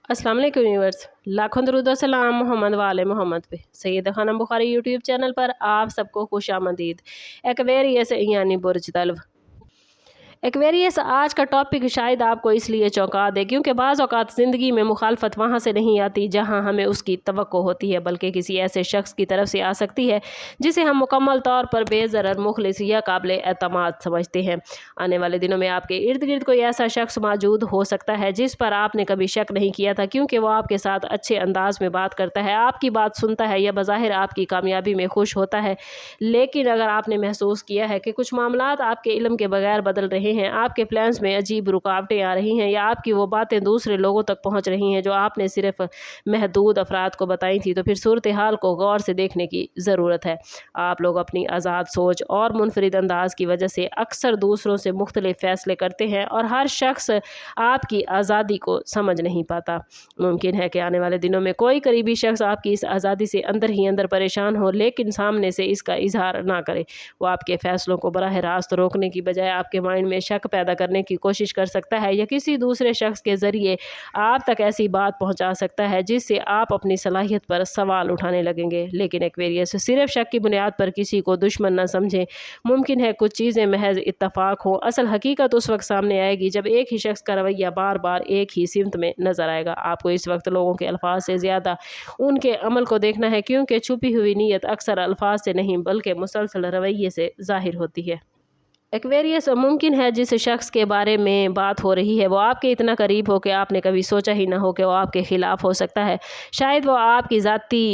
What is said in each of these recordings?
अस्सलाम वालेकुम व्यूअर्स, लाखों दरूद व सलाम मोहम्मद वाले मोहम्मद पे। सैयद खानम बुखारी यूट्यूब चैनल पर आप सबको खुश आमदीद। एक्वेरियस यानी बुर्ज तल्ब। एक्वेरियस आज का टॉपिक शायद आपको इसलिए चौंका दे क्योंकि बाज़ औक़ात ज़िंदगी में मुखालफत वहाँ से नहीं आती जहाँ हमें उसकी तवक्को होती है, बल्कि किसी ऐसे शख्स की तरफ से आ सकती है जिसे हम मुकम्मल तौर पर बेज़रर, मुखलिस या काबिल एतमाद समझते हैं। आने वाले दिनों में आपके इर्द गिर्द कोई ऐसा शख्स मौजूद हो सकता है जिस पर आपने कभी शक नहीं किया था, क्योंकि वो आपके साथ अच्छे अंदाज में बात करता है, आपकी बात सुनता है या बज़ाहिर आपकी कामयाबी में खुश होता है। लेकिन अगर आपने महसूस किया है कि कुछ मामलात आपके इल्म के बगैर बदल रहे हैं, आपके प्लान्स में अजीब रुकावटें आ रही हैं, या आपकी वो बातें दूसरे लोगों तक पहुंच रही हैं जो आपने सिर्फ महदूद अफराद को बताई थी, तो फिर सूरत हाल को गौर से देखने की ज़रूरत है। आप लोग अपनी आज़ाद सोच और मुनफरिद अंदाज की वजह से अक्सर दूसरों से मुख्तलिफ फ़ैसले करते हैं और हर शख्स आपकी आज़ादी को समझ नहीं पाता। मुमकिन है कि आने वाले दिनों में कोई करीबी शख्स आपकी इस आज़ादी से अंदर ही अंदर परेशान हो, लेकिन सामने से इसका इजहार ना करे। वो आपके फ़ैसलों को बराह रास्त रोकने की बजाय आपके माइंड में शक पैदा करने की कोशिश कर सकता है, या किसी दूसरे शख्स के ज़रिए आप तक ऐसी बात पहुंचा सकता है जिससे आप अपनी सलाहियत पर सवाल उठाने लगेंगे। लेकिन एक्वेरियस सिर्फ शक की बुनियाद पर किसी को दुश्मन न समझें। मुमकिन है कुछ चीज़ें महज इत्तफाक हो, असल हकीकत उस वक्त सामने आएगी जब एक ही शख्स का रवैया बार बार एक ही सिमत में नज़र आएगा। आपको इस वक्त लोगों के अल्फाज से ज़्यादा उनके अमल को देखना है, क्योंकि छुपी हुई नीयत अक्सर अल्फाज से नहीं बल्कि मुसलसल रवैये से ज़ाहिर होती है। एक्वेरियस मुमकिन है जिस शख्स के बारे में बात हो रही है वो आपके इतना करीब हो कि आपने कभी सोचा ही ना हो कि वो आपके ख़िलाफ़ हो सकता है। शायद वो आपकी ज़ाती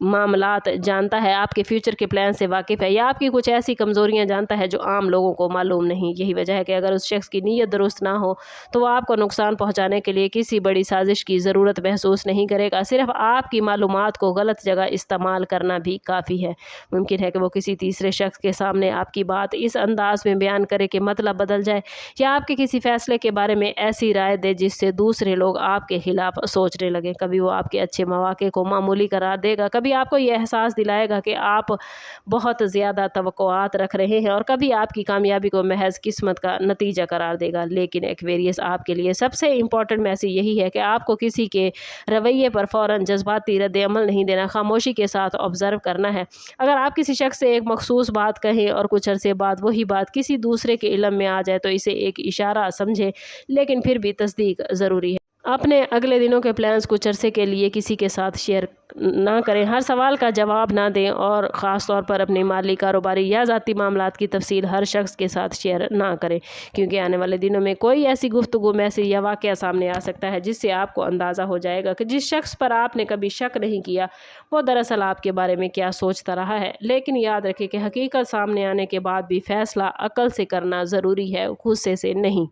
मामलात जानता है, आपके फ्यूचर के प्लान से वाकिफ़ है, या आपकी कुछ ऐसी कमज़ोरियाँ जानता है जो आम लोगों को मालूम नहीं। यही वजह है कि अगर उस शख्स की नीयत दुरुस्त ना हो तो वो आपको नुकसान पहुँचाने के लिए किसी बड़ी साजिश की ज़रूरत महसूस नहीं करेगा। सिर्फ आपकी मालूमात को गलत जगह इस्तेमाल करना भी काफ़ी है। मुमकिन है कि वो किसी तीसरे शख्स के सामने आपकी बात इस अंदाज में बयान करे कि मतलब बदल जाए, या आपके किसी फ़ैसले के बारे में ऐसी राय दे जिससे दूसरे लोग आपके ख़िलाफ़ सोचने लगें। कभी वो आपके अच्छे मौक़े को मामूली करार देगा, कभी आपको ये एहसास दिलाएगा कि आप बहुत ज़्यादा तवक्कुआत रख रहे हैं, और कभी आपकी कामयाबी को महज किस्मत का नतीजा करार देगा। लेकिन एक्वेरियस आपके लिए सबसे इम्पॉर्टेंट मैसेज यही है कि आपको किसी के रवैये पर फ़ौरन जज्बाती रद्द-ए-अमल नहीं देना, खामोशी के साथ ऑब्ज़र्व करना है। अगर आप किसी शख्स से एक मखसूस बात कहें और कुछ अरसे बाद वही बात किसी दूसरे के इल्म में आ जाए तो इसे एक इशारा समझें, लेकिन फिर भी तस्दीक ज़रूरी है। अपने अगले दिनों के प्लान्स कुछ अरसे के लिए किसी के साथ शेयर ना करें, हर सवाल का जवाब ना दें, और ख़ास तौर पर अपनी माली, कारोबारी या ज़ाती मामलात की तफसील हर शख्स के साथ शेयर ना करें, क्योंकि आने वाले दिनों में कोई ऐसी गुफ्तगू, मैसेज या वाक़या सामने आ सकता है जिससे आपको अंदाज़ा हो जाएगा कि जिस शख्स पर आपने कभी शक नहीं किया वो दरअसल आपके बारे में क्या सोचता रहा है। लेकिन याद रखें कि हकीकत सामने आने के बाद भी फ़ैसला अक्ल से करना ज़रूरी है, गुस्से से नहीं।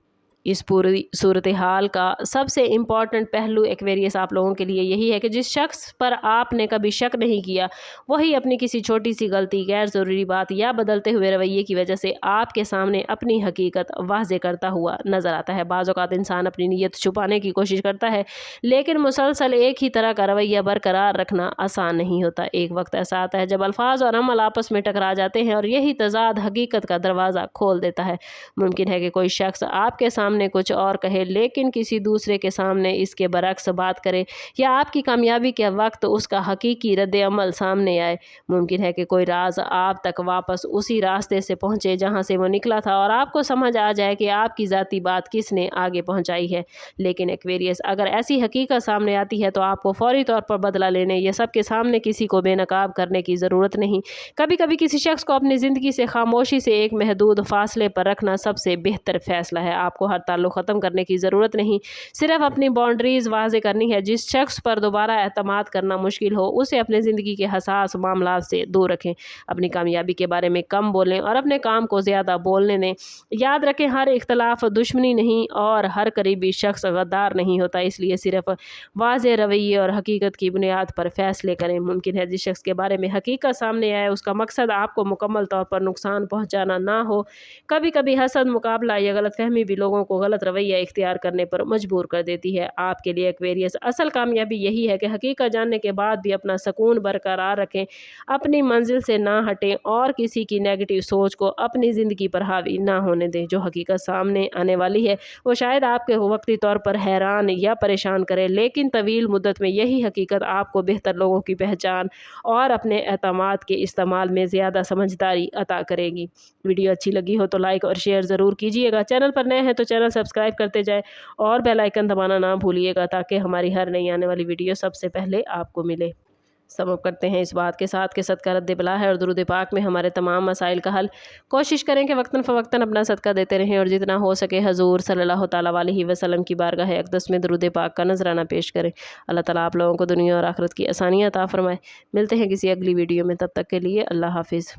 इस पूरी सूरत हाल का सबसे इम्पॉर्टेंट पहलू एक्वेरियस आप लोगों के लिए यही है कि जिस शख्स पर आपने कभी शक नहीं किया वही अपनी किसी छोटी सी गलती, गैर ज़रूरी बात या बदलते हुए रवैये की वजह से आपके सामने अपनी हकीकत वाज़े करता हुआ नज़र आता है। बाज़ औक़ात इंसान अपनी नीयत छुपाने की कोशिश करता है, लेकिन मुसलसल एक ही तरह का रवैया बरकरार रखना आसान नहीं होता। एक वक्त ऐसा आता है जब अल्फाज और अमल आपस में टकरा जाते हैं, और यही तज़ाद हकीकत का दरवाज़ा खोल देता है। मुमकिन है कि कोई शख्स आपके सामने कुछ और कहे लेकिन किसी दूसरे के सामने इसके बरक्स बात करे, या आपकी कामयाबी के वक्त उसका हकीकी रद्द-ए-अमल सामने आए। मुमकिन है कि कोई राज आप तक वापस उसी रास्ते से पहुंचे जहां से वो निकला था, और आपको समझ आ जाए कि आपकी ज़ाती बात किसने आगे पहुंचाई है। लेकिन एक्वेरियस अगर ऐसी हकीकत सामने आती है तो आपको फौरी तौर पर बदला लेने या सबके सामने किसी को बेनकाब करने की ज़रूरत नहीं। कभी कभी किसी शख्स को अपनी ज़िंदगी से खामोशी से एक महदूद फासले पर रखना सबसे बेहतर फ़ैसला है। आपको हर ताल्लुक़ ख़त्म करने की ज़रूरत नहीं, सिर्फ अपनी बाउंड्रीज़ वाज़े करनी है। जिस शख्स पर दोबारा एतमाद करना मुश्किल हो उसे अपने ज़िंदगी के हसास मामलात से दूर रखें। अपनी कामयाबी के बारे में कम बोलें और अपने काम को ज़्यादा बोलने दें। याद रखें, हर इख्तलाफ दुश्मनी नहीं और हर करीबी शख्स गद्दार नहीं होता, इसलिए सिर्फ वाज़े रवैये और हकीकत की बुनियाद पर फ़ैसले करें। मुमकिन है जिस शख्स के बारे में हकीकत सामने आए उसका मकसद आपको मुकम्मल तौर पर नुकसान पहुँचाना ना हो। कभी कभी हसद, मुकाबला या गलतफहमी भी लोगों को गलत रवैया इख्तियार करने पर मजबूर कर देती है। आपके लिए एक्वेरियस असल कामयाबी यही है कि हकीकत जानने के बाद भी अपना सुकून बरकरार रखें, अपनी मंजिल से ना हटें और किसी की नेगेटिव सोच को अपनी ज़िंदगी पर हावी ना होने दें। जो हकीकत सामने आने वाली है वो शायद आपके वक्ती तौर पर हैरान या परेशान करे, लेकिन तवील मुद्दत में यही हकीकत आपको बेहतर लोगों की पहचान और अपने एतमाद के इस्तेमाल में ज़्यादा समझदारी अता करेगी। वीडियो अच्छी लगी हो तो लाइक और शेयर ज़रूर कीजिएगा। चैनल पर नए हैं तो चैनल सब्सक्राइब करते जाएं और बेल आइकन दबाना ना भूलिएगा ताकि हमारी हर नई आने वाली वीडियो सबसे पहले आपको मिले। सबक करते हैं इस बात के साथ कि सदका रद्द बला है और दुरूद पाक में हमारे तमाम मसाइल का हल। कोशिश करें कि वक्तन फ़वक्तन अपना सदका देते रहें और जितना हो सके हजूर सल्लल्लाहु ताला अलैहि वसल्लम की बारगाह अक़दस में दुरूद पाक का नजराना पेश करें। अल्लाह ताला आप लोगों को दुनिया और आखिरत की आसानियाँ अता फरमाए। मिलते हैं किसी अगली वीडियो में, तब तक के लिए अल्लाह हाफिज़।